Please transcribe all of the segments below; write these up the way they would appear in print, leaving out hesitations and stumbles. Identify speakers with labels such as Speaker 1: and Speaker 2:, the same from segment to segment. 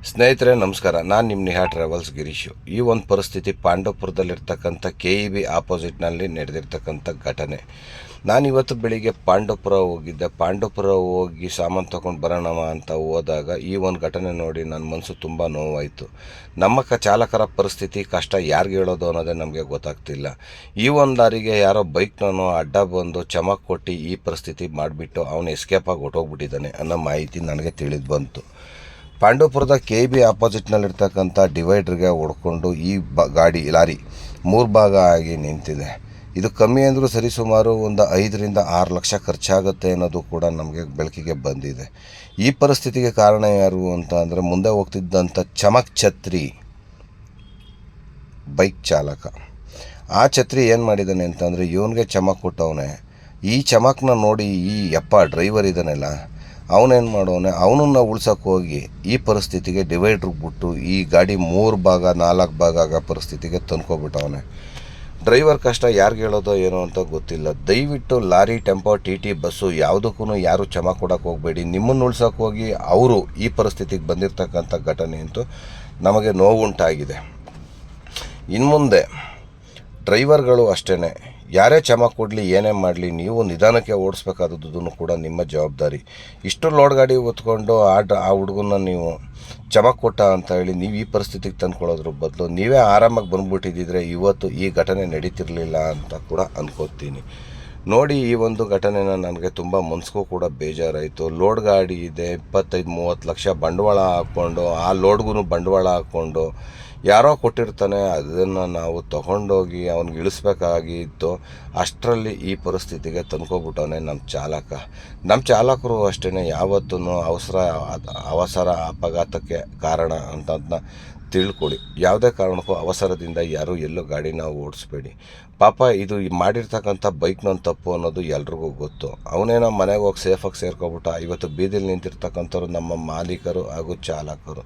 Speaker 1: ಸ್ನೇಹಿತರೆ ನಮಸ್ಕಾರ. ನಾನು ನಿಮ್ಮ ನಿಹಾ ಟ್ರಾವೆಲ್ಸ್ ಗಿರೀಶು. ಈ ಒಂದು ಪರಿಸ್ಥಿತಿ ಪಾಂಡವಪುರದಲ್ಲಿರ್ತಕ್ಕಂಥ KEB ಆಪೋಸಿಟ್ನಲ್ಲಿ ನಡೆದಿರ್ತಕ್ಕಂಥ ಘಟನೆ. ನಾನಿವತ್ತು ಬೆಳಿಗ್ಗೆ ಪಾಂಡವಪುರ ಹೋಗಿದ್ದೆ. ಪಾಂಡವಪುರ ಹೋಗಿ ಸಾಮಾನು ತೊಗೊಂಡು ಬರೋಣ ಅಂತ ಹೋದಾಗ ಈ ಒಂದು ಘಟನೆ ನೋಡಿ ನನ್ನ ಮನಸ್ಸು ತುಂಬ ನೋವಾಯಿತು. ನಮ್ಮ ಚಾಲಕರ ಪರಿಸ್ಥಿತಿ ಕಷ್ಟ ಯಾರಿಗೆ ಹೇಳೋದು ಅನ್ನೋದೇ ನಮಗೆ ಗೊತ್ತಾಗ್ತಿಲ್ಲ. ಈ ಒಂದು ಲಾರಿಗೆ ಯಾರೋ ಬೈಕ್ನವನು ಅಡ್ಡ ಬಂದು ಚಮಕ್ ಕೊಟ್ಟು ಈ ಪರಿಸ್ಥಿತಿ ಮಾಡಿಬಿಟ್ಟು ಅವನು ಎಸ್ಕೇಪ್ ಆಗಿ ಹೊಟ್ಟೋಗ್ಬಿಟ್ಟಿದ್ದಾನೆ ಅನ್ನೋ ಮಾಹಿತಿ ನನಗೆ ತಿಳಿದು ಬಂತು. ಪಾಂಡವಪುರದ KEB ಆಪೋಸಿಟ್ನಲ್ಲಿರ್ತಕ್ಕಂಥ ಡಿವೈಡ್ರಿಗೆ ಹೊಡ್ಕೊಂಡು ಈ ಲಾರಿ 3 ಭಾಗ ಆಗಿ ನಿಂತಿದೆ. ಇದು ಕಮ್ಮಿ ಅಂದರೂ ಸರಿಸುಮಾರು ಒಂದು 5-6 ಲಕ್ಷ ಖರ್ಚಾಗುತ್ತೆ ಅನ್ನೋದು ಕೂಡ ನಮಗೆ ಬೆಳಕಿಗೆ ಬಂದಿದೆ. ಈ ಪರಿಸ್ಥಿತಿಗೆ ಕಾರಣ ಯಾರು ಅಂತ ಅಂದರೆ ಮುಂದೆ ಹೋಗ್ತಿದ್ದಂಥ ಚಮಕ್ ಛತ್ರಿ ಬೈಕ್ ಚಾಲಕ. ಆ ಛತ್ರಿ ಏನು ಮಾಡಿದ್ದಾನೆ ಅಂತಂದರೆ ಇವನಿಗೆ ಚಮಕ್ ಕೊಟ್ಟವನೇ. ಈ ಚಮಕ್ನ ನೋಡಿ ಈ ಡ್ರೈವರ್ ಇದ್ದಾನಲ್ಲ ಅವನೇನು ಮಾಡೋನೆ, ಅವನನ್ನು ಉಳ್ಸೋಕ್ಕೆ ಹೋಗಿ ಈ ಪರಿಸ್ಥಿತಿಗೆ ಡಿವೈಡ್ರಿಗೆ ಬಿಟ್ಟು ಈ ಗಾಡಿ 3 ಭಾಗ 4 ಭಾಗ ಆಗೋ ಪರಿಸ್ಥಿತಿಗೆ ತಂದ್ಕೊಬಿಟ್ಟವನೆ. ಡ್ರೈವರ್ ಕಷ್ಟ ಯಾರಿಗೆ ಹೇಳೋದೋ ಏನೋ ಅಂತ ಗೊತ್ತಿಲ್ಲ. ದಯವಿಟ್ಟು ಲಾರಿ, ಟೆಂಪೋ, TT ಬಸ್ಸು ಯಾವುದಕ್ಕೂ ಯಾರು ಚಮಕ್ ಕೊಡೋಕ್ಕೆ ಹೋಗಬೇಡಿ. ನಿಮ್ಮನ್ನು ಉಳ್ಸೋಕ್ಕೆ ಹೋಗಿ ಅವರು ಈ ಪರಿಸ್ಥಿತಿಗೆ ಬಂದಿರತಕ್ಕಂಥ ಘಟನೆ ಅಂತೂ ನಮಗೆ ನೋವುಂಟಾಗಿದೆ. ಇನ್ನು ಮುಂದೆ ಡ್ರೈವರ್ಗಳು ಅಷ್ಟೇ, ಯಾರೇ ಚಮಕ್ ಕೊಡಲಿ ಏನೇ ಮಾಡಲಿ ನೀವು ನಿಧಾನಕ್ಕೆ ಓಡಿಸ್ಬೇಕಾದದ್ದು ಕೂಡ ನಿಮ್ಮ ಜವಾಬ್ದಾರಿ. ಇಷ್ಟು ಲೋಡ್ ಗಾಡಿ ಹೊತ್ಕೊಂಡು ಆ ಹುಡುಗನ್ನ ನೀವು ಚಮಕ್ ಕೊಟ್ಟ ಅಂತ ಹೇಳಿ ನೀವು ಈ ಪರಿಸ್ಥಿತಿಗೆ ತಂದ್ಕೊಳ್ಳೋದ್ರ ಬದಲು ನೀವೇ ಆರಾಮಾಗಿ ಬಂದುಬಿಟ್ಟಿದ್ದರೆ ಇವತ್ತು ಈ ಘಟನೆ ನಡೀತಿರಲಿಲ್ಲ ಅಂತ ಕೂಡ ಅನ್ಕೋತೀನಿ. ನೋಡಿ, ಈ ಒಂದು ಘಟನೆನ ನನಗೆ ತುಂಬ ಮನಸ್ಸಿಗೂ ಕೂಡ ಬೇಜಾರಾಯಿತು. ಲೋಡ್ ಗಾಡಿ ಇದೆ, 25-30 ಲಕ್ಷ ಬಂಡವಾಳ ಹಾಕ್ಕೊಂಡು ಆ ಲೋಡ್ಗೂ ಬಂಡವಾಳ ಹಾಕ್ಕೊಂಡು ಯಾರೋ ಕೊಟ್ಟಿರ್ತಾನೆ, ಅದನ್ನು ನಾವು ತೊಗೊಂಡೋಗಿ ಅವ್ನಿಗೆ ಇಳಿಸ್ಬೇಕಾಗಿತ್ತು. ಅಷ್ಟರಲ್ಲಿ ಈ ಪರಿಸ್ಥಿತಿಗೆ ತಂದ್ಕೊಬಿಟ್ಟವನೇ ನಮ್ಮ ಚಾಲಕರು ಅಷ್ಟೇ ಯಾವತ್ತೂ ಅವಸರ ಅಪಘಾತಕ್ಕೆ ಕಾರಣ ಅಂತ ತಿಳ್ಕೊಳ್ಳಿ. ಯಾವುದೇ ಕಾರಣಕ್ಕೂ ಅವಸರದಿಂದ ಯಾರೂ ಎಲ್ಲೂ ಗಾಡಿನ ಓಡಿಸ್ಬೇಡಿ. ಪಾಪ ಇದು ಮಾಡಿರ್ತಕ್ಕಂಥ ಬೈಕ್ನೊಂದು ತಪ್ಪು ಅನ್ನೋದು ಎಲ್ರಿಗೂ ಗೊತ್ತು. ಅವನೇನೋ ಮನೆಗೆ ಹೋಗಿ ಸೇಫಾಗಿ ಸೇರ್ಕೊಬಿಟ್ಟ. ಇವತ್ತು ಬೀದಿಲಿ ನಿಂತಿರ್ತಕ್ಕಂಥವ್ರು ನಮ್ಮ ಮಾಲೀಕರು ಹಾಗೂ ಚಾಲಕರು.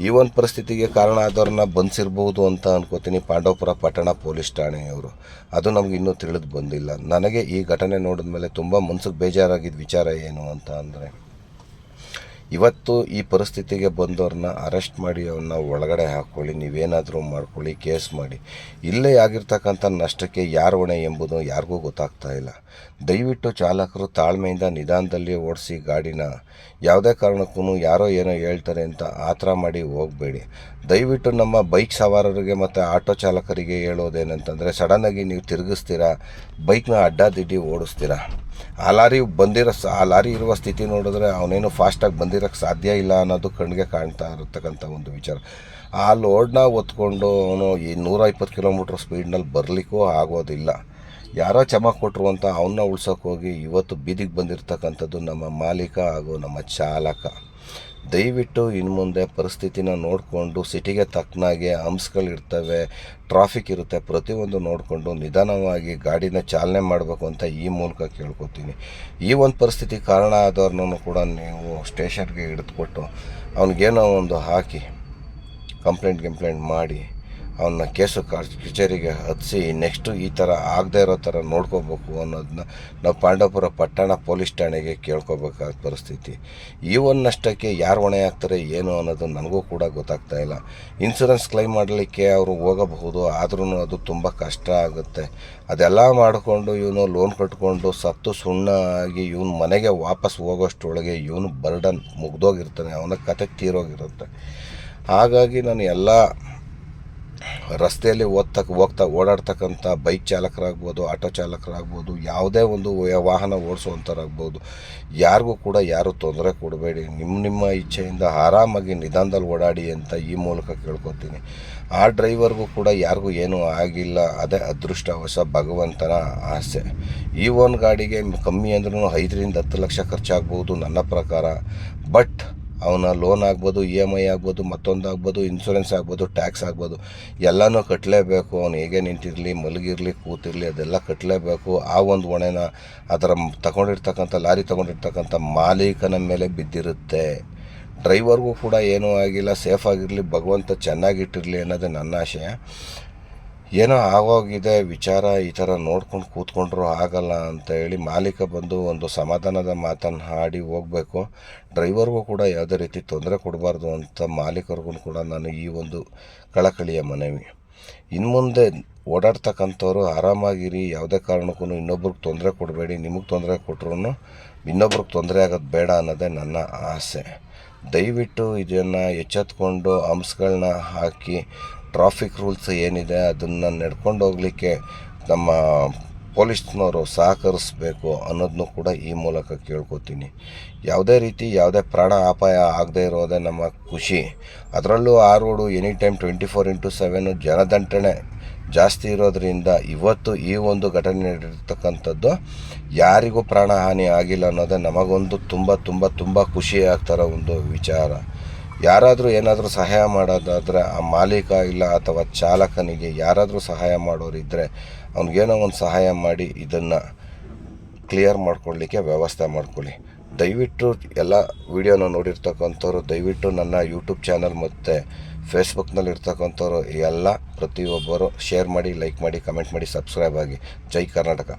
Speaker 1: ಈ ಒಂದು ಪರಿಸ್ಥಿತಿಗೆ ಕಾರಣ ಆದವ್ರನ್ನ ಬಂಧಿಸಿರ್ಬೋದು ಅಂತ ಅನ್ಕೋತೀನಿ ಪಾಂಡವಪುರ ಪಟ್ಟಣ ಪೊಲೀಸ್ ಠಾಣೆಯವರು. ಅದು ನಮ್ಗೆ ಇನ್ನೂ ತಿಳಿದು ಬಂದಿಲ್ಲ. ನನಗೆ ಈ ಘಟನೆ ನೋಡಿದ ಮೇಲೆ ತುಂಬ ಮನ್ಸಿಗೆ ಬೇಜಾರಾಗಿದ್ದ ವಿಚಾರ ಏನು ಅಂತ ಅಂದರೆ, ಇವತ್ತು ಈ ಪರಿಸ್ಥಿತಿಗೆ ಬಂದವ್ರನ್ನ ಅರೆಸ್ಟ್ ಮಾಡಿ ಅವನ್ನ ಒಳಗಡೆ ಹಾಕ್ಕೊಳ್ಳಿ, ನೀವೇನಾದರೂ ಮಾಡ್ಕೊಳ್ಳಿ, ಕೇಸ್ ಮಾಡಿ. ಇಲ್ಲೇ ಆಗಿರ್ತಕ್ಕಂಥ ನಷ್ಟಕ್ಕೆ ಯಾರು ಹೊಣೆ ಎಂಬುದು ಯಾರಿಗೂ ಗೊತ್ತಾಗ್ತಾ ಇಲ್ಲ. ದಯವಿಟ್ಟು ಚಾಲಕರು ತಾಳ್ಮೆಯಿಂದ ನಿಧಾನದಲ್ಲಿ ಓಡಿಸಿ ಗಾಡಿನ. ಯಾವುದೇ ಕಾರಣಕ್ಕೂ ಯಾರೋ ಏನೋ ಹೇಳ್ತಾರೆ ಅಂತ ಆತರ ಮಾಡಿ ಹೋಗಬೇಡಿ. ದಯವಿಟ್ಟು ನಮ್ಮ ಬೈಕ್ ಸವಾರರಿಗೆ ಮತ್ತು ಆಟೋ ಚಾಲಕರಿಗೆ ಹೇಳೋದೇನಂತಂದರೆ, ಸಡನ್ನಾಗಿ ನೀವು ತಿರುಗಿಸ್ತೀರಾ, ಬೈಕ್ನ ಅಡ್ಡಾದಿಡ್ಡಿ ಓಡಿಸ್ತೀರಾ. ಆ ಲಾರಿ ಇರುವ ಸ್ಥಿತಿ ನೋಡಿದ್ರೆ ಅವನೇನು ಫಾಸ್ಟಾಗಿ ಬಂದಿರೋಕ್ಕೆ ಸಾಧ್ಯ ಇಲ್ಲ ಅನ್ನೋದು ಕಣ್ಣಿಗೆ ಕಾಣ್ತಾ ಇರತಕ್ಕಂಥ ಒಂದು ವಿಚಾರ. ಆ ಲೋಡ್ನ ಹೊತ್ಕೊಂಡು ಅವನು ಈ 120 ಕಿಲೋಮೀಟ್ರ್ ಸ್ಪೀಡ್ನಲ್ಲಿ ಬರಲಿಕ್ಕೂ ಆಗೋದಿಲ್ಲ. ಯಾರೋ ಚಮಕ್ ಕೊಟ್ಟರು ಅಂತ ಅವನ್ನ ಉಳ್ಸೋಕೆ ಹೋಗಿ ಇವತ್ತು ಬೀದಿಗೆ ಬಂದಿರತಕ್ಕಂಥದ್ದು ನಮ್ಮ ಮಾಲೀಕ ಹಾಗೂ ನಮ್ಮ ಚಾಲಕ. ದಯವಿಟ್ಟು ಇನ್ನು ಮುಂದೆ ಪರಿಸ್ಥಿತಿನ ನೋಡಿಕೊಂಡು ಸಿಟಿಗೆ ತಕ್ಕನಾಗೆ ಹಂಪ್ಸ್ಗಳಿರ್ತವೆ, ಟ್ರಾಫಿಕ್ ಇರುತ್ತೆ, ಪ್ರತಿಯೊಂದು ನೋಡಿಕೊಂಡು ನಿಧಾನವಾಗಿ ಗಾಡಿನ ಚಾಲನೆ ಮಾಡಬೇಕು ಅಂತ ಈ ಮೂಲಕ ಕೇಳ್ಕೊತೀನಿ. ಈ ಒಂದು ಪರಿಸ್ಥಿತಿ ಕಾರಣ ಆದವ್ರನ್ನೂ ಕೂಡ ನೀವು ಸ್ಟೇಷನ್ಗೆ ಹಿಡಿದುಕೊಟ್ಟು ಅವ್ನಿಗೇನೋ ಒಂದು ಹಾಕಿ ಕಂಪ್ಲೇಂಟ್ ಮಾಡಿ ಅವನ್ನ ಕಚೇರಿಗೆ ಹತ್ತಿಸಿ ನೆಕ್ಸ್ಟು ಈ ಥರ ಆಗದೆ ಇರೋ ಥರ ನೋಡ್ಕೋಬೇಕು ಅನ್ನೋದನ್ನ ನಾವು ಪಾಂಡವಪುರ ಪಟ್ಟಣ ಪೊಲೀಸ್ ಠಾಣೆಗೆ ಕೇಳ್ಕೊಬೇಕಾದ ಪರಿಸ್ಥಿತಿ. ಈ ಒಂದು ನಷ್ಟಕ್ಕೆ ಯಾರು ಹೊಣೆ ಆಗ್ತಾರೆ ಏನು ಅನ್ನೋದು ನನಗೂ ಕೂಡ ಗೊತ್ತಾಗ್ತಾ ಇಲ್ಲ. ಇನ್ಸೂರೆನ್ಸ್ ಕ್ಲೈಮ್ ಮಾಡಲಿಕ್ಕೆ ಅವರು ಹೋಗಬಹುದು, ಆದ್ರೂ ಅದು ತುಂಬ ಕಷ್ಟ ಆಗುತ್ತೆ. ಅದೆಲ್ಲ ಮಾಡಿಕೊಂಡು ಇವನು ಲೋನ್ ಕಟ್ಕೊಂಡು ಸತ್ತು ಸುಣ್ಣ ಆಗಿ ಇವನು ಮನೆಗೆ ವಾಪಸ್ ಹೋಗೋಷ್ಟರೊಳಗೆ ಇವನು ಬರ್ಡನ್ ಮುಗ್ದೋಗಿರ್ತಾನೆ, ಅವನ ಕತೆ ತೀರೋಗಿರುತ್ತೆ. ಹಾಗಾಗಿ ನಾನು ಎಲ್ಲ ರಸ್ತೆಯಲ್ಲಿ ಹೋಗ್ತಾ ಓಡಾಡ್ತಕ್ಕಂಥ ಬೈಕ್ ಚಾಲಕರಾಗ್ಬೋದು, ಆಟೋ ಚಾಲಕರಾಗ್ಬೋದು, ಯಾವುದೇ ಒಂದು ವಾಹನ ಓಡಿಸುವಂಥವ್ರಾಗ್ಬೋದು, ಯಾರಿಗೂ ಕೂಡ ಯಾರು ತೊಂದರೆ ಕೊಡಬೇಡಿ. ನಿಮ್ಮ ಇಚ್ಛೆಯಿಂದ ಆರಾಮಾಗಿ ನಿಧಾನದಲ್ಲಿ ಓಡಾಡಿ ಅಂತ ಈ ಮೂಲಕ ಕೇಳ್ಕೊತೀನಿ. ಆ ಡ್ರೈವರ್ಗೂ ಕೂಡ ಯಾರಿಗೂ ಏನೂ ಆಗಿಲ್ಲ, ಅದೇ ಅದೃಷ್ಟವಶ ಭಗವಂತನ ಆಸೆ. ಈ ಒಂದು ಗಾಡಿಗೆ ಕಮ್ಮಿ ಅಂದ್ರೂ 5-10 ಲಕ್ಷ ಖರ್ಚಾಗ್ಬೋದು ನನ್ನ ಪ್ರಕಾರ. ಬಟ್ ಅವನ ಲೋನ್ ಆಗ್ಬೋದು, EMI ಆಗ್ಬೋದು, ಮತ್ತೊಂದು ಆಗ್ಬೋದು, ಇನ್ಶೂರೆನ್ಸ್ ಆಗ್ಬೋದು, ಟ್ಯಾಕ್ಸ್ ಆಗ್ಬೋದು, ಎಲ್ಲನೂ ಕಟ್ಟಲೇಬೇಕು. ಅವನು ಹೇಗೆ ನಿಂತಿರಲಿ, ಮಲಗಿರಲಿ, ಕೂತಿರಲಿ, ಅದೆಲ್ಲ ಕಟ್ಟಲೇಬೇಕು. ಆ ಒಂದು ಹೊಣೆನ ಅದರ ಲಾರಿ ತೊಗೊಂಡಿರ್ತಕ್ಕಂಥ ಮಾಲೀಕನ ಮೇಲೆ ಬಿದ್ದಿರುತ್ತೆ. ಡ್ರೈವರ್ಗೂ ಕೂಡ ಏನೂ ಆಗಿಲ್ಲ, ಸೇಫಾಗಿರಲಿ, ಭಗವಂತ ಚೆನ್ನಾಗಿಟ್ಟಿರಲಿ ಅನ್ನೋದೇ ನನ್ನ ಆಶಯ. ಏನೋ ಆಗೋಗಿದೆ ವಿಚಾರ, ಈ ಥರ ನೋಡ್ಕೊಂಡು ಕೂತ್ಕೊಂಡ್ರು ಆಗಲ್ಲ ಅಂತ ಹೇಳಿ ಮಾಲೀಕ ಬಂದು ಒಂದು ಸಮಾಧಾನದ ಮಾತನ್ನು ಆಡಿ ಹೋಗಬೇಕು. ಡ್ರೈವರ್ಗೂ ಕೂಡ ಯಾವುದೇ ರೀತಿ ತೊಂದರೆ ಕೊಡಬಾರ್ದು ಅಂತ ಮಾಲೀಕರಿಗೂ ಕೂಡ ನಾನು ಈ ಒಂದು ಕಳಕಳಿಯ ಮನವಿ. ಇನ್ನು ಮುಂದೆ ಓಡಾಡ್ತಕ್ಕಂಥವ್ರು ಆರಾಮಾಗಿರಿ, ಯಾವುದೇ ಕಾರಣಕ್ಕೂ ಇನ್ನೊಬ್ರಿಗೆ ತೊಂದರೆ ಕೊಡಬೇಡಿ. ನಿಮಗೆ ತೊಂದರೆ ಕೊಟ್ಟರು ಇನ್ನೊಬ್ರಿಗೆ ತೊಂದರೆ ಆಗೋದು ಬೇಡ ಅನ್ನೋದೇ ನನ್ನ ಆಸೆ. ದಯವಿಟ್ಟು ಇದನ್ನು ಎಚ್ಚೆತ್ಕೊಂಡು ಹಂಪ್ಸ್ಗಳನ್ನ ಹಾಕಿ ಟ್ರಾಫಿಕ್ ರೂಲ್ಸ್ ಏನಿದೆ ಅದನ್ನು ನಡ್ಕೊಂಡು ಹೋಗಲಿಕ್ಕೆ ನಮ್ಮ ಪೊಲೀಸ್ನವರು ಸಹಕರಿಸಬೇಕು ಅನ್ನೋದನ್ನು ಕೂಡ ಈ ಮೂಲಕ ಕೇಳ್ಕೊತೀನಿ. ಯಾವುದೇ ರೀತಿ ಯಾವುದೇ ಪ್ರಾಣ ಅಪಾಯ ಆಗದೇ ಇರೋದೇ ನಮ್ಮ ಖುಷಿ. ಅದರಲ್ಲೂ ಆ ರೋಡು ಎನಿ ಟೈಮ್ 24/7 ಜನದಟ್ಟಣೆ ಜಾಸ್ತಿ ಇರೋದರಿಂದ ಇವತ್ತು ಈ ಒಂದು ಘಟನೆ ನಡೆದಿರ್ತಕ್ಕಂಥದ್ದು ಯಾರಿಗೂ ಪ್ರಾಣ ಹಾನಿ ಆಗಿಲ್ಲ ಅನ್ನೋದೇ ನಮಗೊಂದು ತುಂಬ ಖುಷಿ ಆಗ್ತಾರೋ ಒಂದು ವಿಚಾರ. ಯಾರಾದರೂ ಏನಾದರೂ ಸಹಾಯ ಮಾಡೋದಾದರೆ ಆ ಮಾಲೀಕ ಇಲ್ಲ ಅಥವಾ ಚಾಲಕನಿಗೆ ಯಾರಾದರೂ ಸಹಾಯ ಮಾಡೋರಿದ್ದರೆ ಅವ್ನಿಗೇನೋ ಒಂದು ಸಹಾಯ ಮಾಡಿ ಇದನ್ನು ಕ್ಲಿಯರ್ ಮಾಡ್ಕೊಳ್ಳಿಕ್ಕೆ ವ್ಯವಸ್ಥೆ ಮಾಡ್ಕೊಳ್ಳಿ. ದಯವಿಟ್ಟು ಎಲ್ಲ ವಿಡಿಯೋನ ನೋಡಿರ್ತಕ್ಕಂಥವ್ರು ದಯವಿಟ್ಟು ನನ್ನ ಯೂಟ್ಯೂಬ್ ಚಾನಲ್ ಮತ್ತು ಫೇಸ್ಬುಕ್ನಲ್ಲಿರ್ತಕ್ಕಂಥವ್ರು ಎಲ್ಲ ಪ್ರತಿಯೊಬ್ಬರು ಶೇರ್ ಮಾಡಿ, ಲೈಕ್ ಮಾಡಿ, ಕಮೆಂಟ್ ಮಾಡಿ, ಸಬ್ಸ್ಕ್ರೈಬ್ ಆಗಿ. ಜೈ ಕರ್ನಾಟಕ.